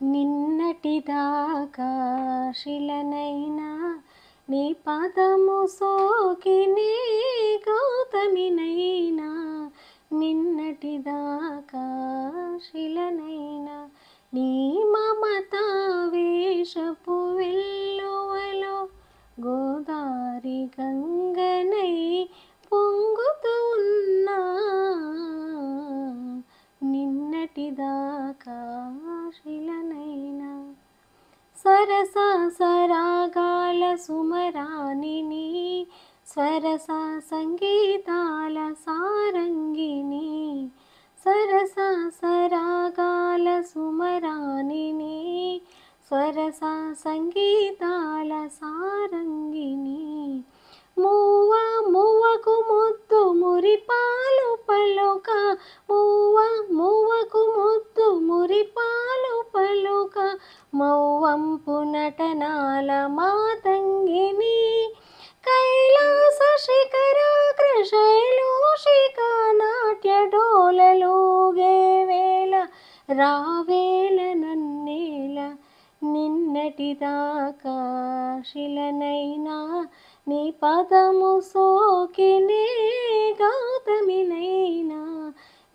నిన్నటిదాకా శిలనైనా నీ పదము సోకినే గౌతమినైనా నిన్నటిదాకా శిలనైనా నీ మమతా వేషపు వెల్లువలో గోదారి గంగనై పొంగుతూ ఉన్నా నిన్నటిదాకా శిలనైనా సరస సరాగాల సుమరానిని స్వరస సంగీతాల సారంగిని సరస సరాగాల సుమరానిని స్వరస సంగీతాల సారంగిని మూవ మూవకు ముద్దు మురిపాలు పలుక మూవ మూవకు ముద్దు మురిపాలు పలుక మౌవంపు నటనాల మాతంగిని కైలాస శిఖరాగ్రశైలోషిక నాట్య డోలలోగే వేళ రావేళ నన్నేల నిన్నటిదాకా శిలనైనా నీ పదము సోకినే గౌతమినైనా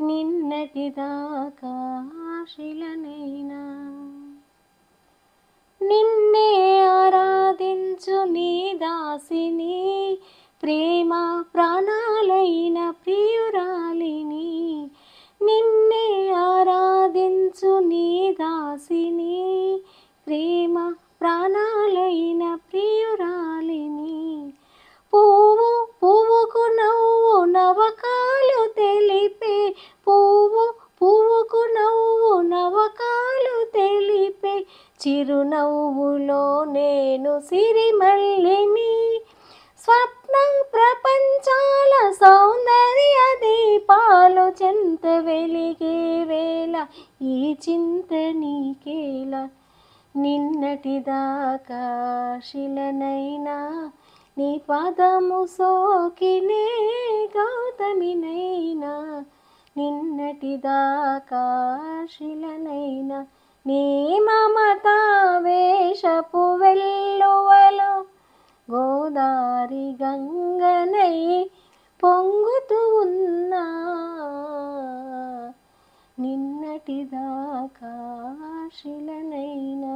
నిన్నటిదాకా శిలనైనా నిన్నే ఆరాధించు నీ దాసిని ప్రేమ ప్రాణాలైన ప్రియురాలిని నిన్నే ఆరాధించు నీ దాసిని ప్రేమ ప్రాణాలైన ప్రియురాలిని పువ్వు పువ్వుకు నవ్వు నవకాలు తెలిపే పువ్వు పువ్వుకు నవ్వు నవకాలు తెలిపే చిరునవ్వులో నేను సిరిమల్లిని స్వప్న ప్రపంచాల సౌందర్య దీపాలు చెంత వెలిగే వేళ ఈ చింత నీకేల నిన్నటిదాకా శిలనైనా నీ పదము సోకినే గౌతమినైనా నిన్నటిదాకా శిలనైనా నీ మమతా వేషపు వెల్లువలో గోదారి గంగనై పొంగుతూ ఉన్నా నిన్నటిదాకా శిలనైనా